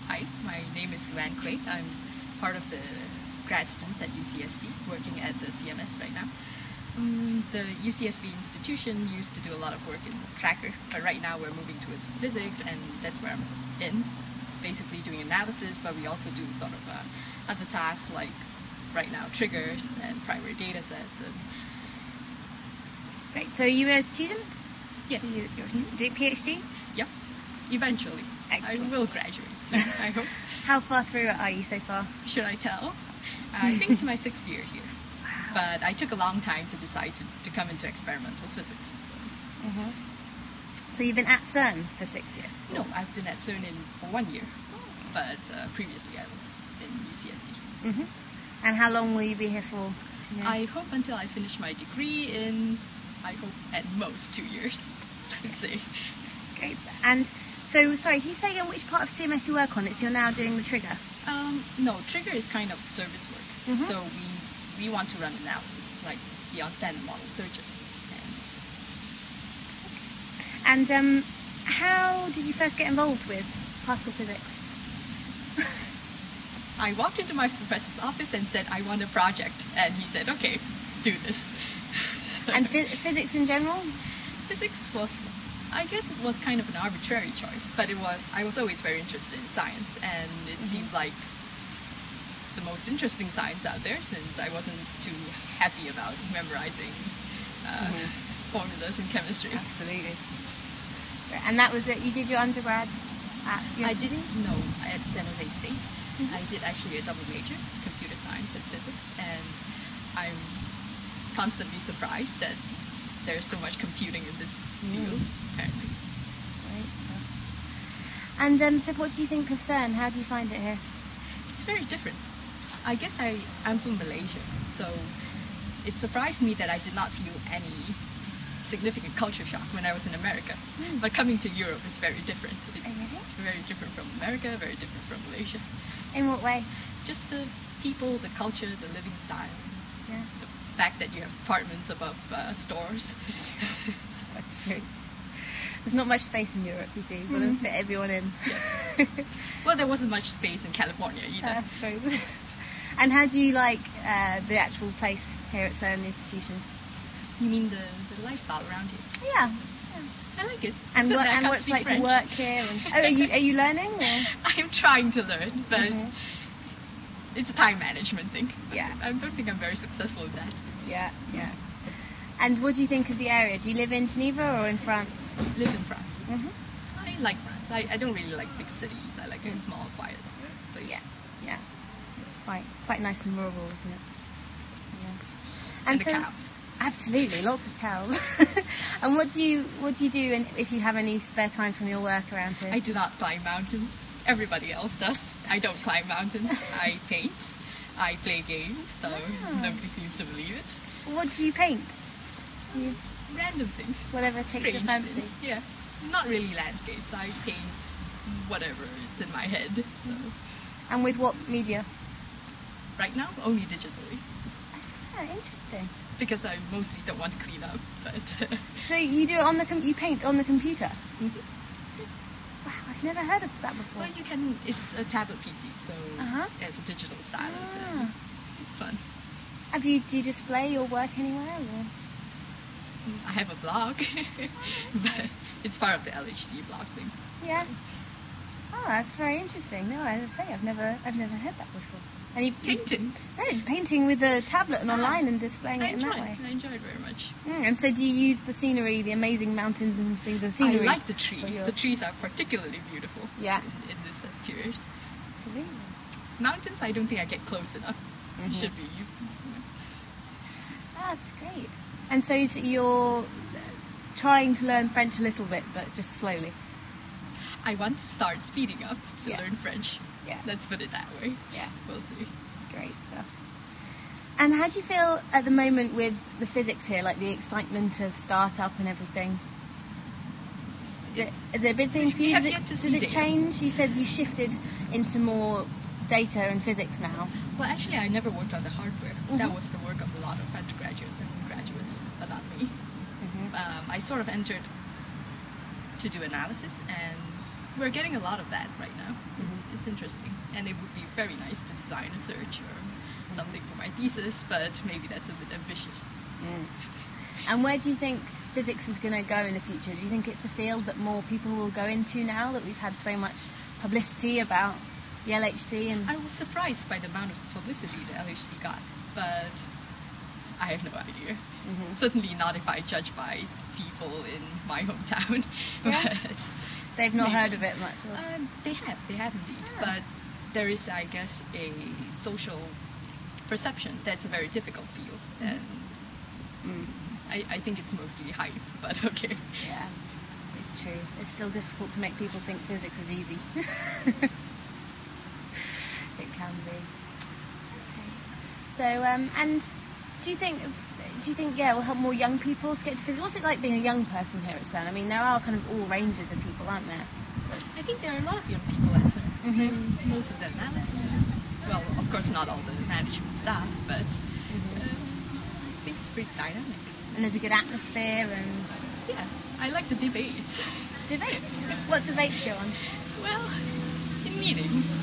Hi, my name is Sue Ann Koay. I'm part of the grad students at UCSB, working at the CMS right now. The UCSB institution used to do a lot of work in Tracker, but right now we're moving towards physics, and that's where I'm in, basically doing analysis, but we also do sort of other tasks like right now triggers and primary data sets. And Great. So are you a student? yes. You're a student doing PhD? Yep. Eventually. Excellent. I will graduate soon, I hope. How far through are you so far? Should I tell? I think it's my 6th year here. Wow. But I took a long time to decide to come into experimental physics. So. So you've been at CERN for 6 years? No, I've been at CERN for 1 year, but previously I was in UCSB. And how long will you be here for? You know? I hope until I finish my degree in, I hope at most 2 years, I'd say. Great. And so, sorry, can you say again which part of CMS you work on? You're now doing the trigger? No, trigger is kind of service work. So we want to run analyses, like beyond standard model searches. And how did you first get involved with particle physics? I walked into my professor's office and said, I want a project. And he said, okay, do this. So, And physics in general? physics was, I guess it was kind of an arbitrary choice, but I was always very interested in science, and it seemed like the most interesting science out there, since I wasn't too happy about memorizing formulas in chemistry. Absolutely. And that was it? You did your undergrad at USC? I didn't know at San Jose State. I did actually a double major, computer science and physics, and I'm constantly surprised that there's so much computing in this field, apparently. Great stuff. And so what do you think of CERN? How do you find it here? It's very different. I guess I'm from Malaysia, so it surprised me that I did not feel any significant culture shock when I was in America. But coming to Europe is very different. It's very different from America, very different from Malaysia. In what way? Just the people, the culture, the living style. Yeah. The fact that you have apartments above stores. That's true. There's not much space in Europe, you see. You've got to fit everyone in. Yes. Well, there wasn't much space in California either. I suppose. And how do you like the actual place here at CERN, the institution? You mean the lifestyle around here? Yeah. I like it. And Except that I can't what it's speak like French. to work here? And, are you learning? Or? I'm trying to learn, but it's a time management thing. Yeah. I don't think I'm very successful in that. Yeah. And what do you think of the area? Do you live in Geneva or in France? Live in France. I like France. I don't really like big cities. I like a small, quiet place. Yeah. It's quite nice and rural, isn't it? Yeah. And the cows. Absolutely, lots of cows. And what do you do if you have any spare time from your work around here? I do not climb mountains. Everybody else does. I don't climb mountains. I paint. I play games, though nobody seems to believe it. What do you paint? Random things. Whatever takes your fancy. Things. Yeah. Not really landscapes. I paint whatever is in my head. So. And with what media? Right now, only digitally. Ah, interesting. Because I mostly don't want to clean up, but... So you do it you paint on the computer? Wow, I've never heard of that before. Well, you can, it's a tablet PC, so it's a digital stylus, and it's fun. Do you display your work anywhere? Or? I have a blog, but it's part of the LHC blog thing. Yeah. So. Oh, that's very interesting. No, as I say, I've never heard that before. And you painting? Painting with a tablet and online and displaying it in that way. I enjoy it very much. And so do you use the scenery, the amazing mountains and things as scenery? I like the trees. The trees are particularly beautiful in this period. Absolutely. Mountains, I don't think I get close enough. It should be. That's great. And so you're trying to learn French a little bit, but just slowly. I want to start speeding up to learn French. Yeah. Let's put it that way. Yeah. We'll see. Great stuff. And how do you feel at the moment with the physics here, like the excitement of startup and everything? Is it a big thing for you? Does it change? You said you shifted into more data and physics now. Well, actually, I never worked on the hardware. That was the work of a lot of undergraduates and graduates, but not me. I sort of entered to do analysis, and we're getting a lot of that right now. It's interesting, and it would be very nice to design a search or something for my thesis, but maybe that's a bit ambitious. And where do you think physics is going to go in the future? Do you think it's a field that more people will go into now that we've had so much publicity about the LHC? And I was surprised by the amount of publicity the LHC got, but I have no idea. Certainly not if I judge by people in my hometown. Yeah. But they've not heard of it much. They have indeed. But there is, I guess, a social perception that's a very difficult field, and I think it's mostly hype, but okay. Yeah, it's true. It's still difficult to make people think physics is easy. It can be. Okay. So, and do you think, yeah, we'll help more young people to get to physics? What's it like being a young person here at CERN? I mean, there are kind of all ranges of people, aren't there? I think there are a lot of young people at CERN. Most of the analyses, well, of course not all the management staff, but I think it's pretty dynamic. And there's a good atmosphere, and yeah, I like the debates. Debates? What debates go on? Well, in meetings.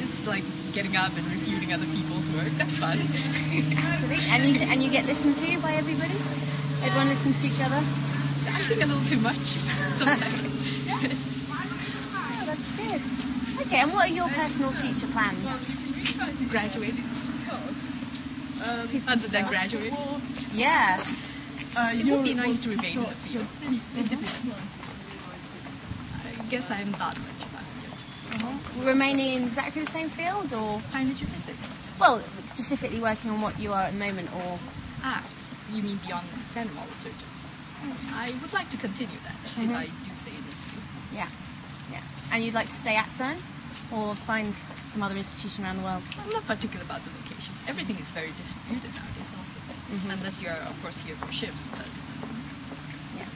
It's like getting up and refuting other people's work. That's fun. Absolutely. And you get listened to by everybody? Everyone listens to each other? I think a little too much sometimes. Oh, that's good. Okay, and what are your personal future plans? Graduating. Other than graduating. Yeah. It would be nice to remain in the field. It depends. I guess I haven't thought much about it yet. Remaining in exactly the same field, or? High energy physics. Well, specifically working on what you are at the moment, or? You mean beyond standard model searches? I would like to continue that if I do stay in this field. Yeah. And you'd like to stay at CERN, or find some other institution around the world? I'm not particular about the location. Everything is very distributed nowadays also. Unless you are, of course, here for shifts, but... Yeah.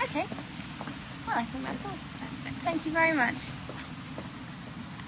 Okay. Well, I think that's all. Thanks. Thank you very much.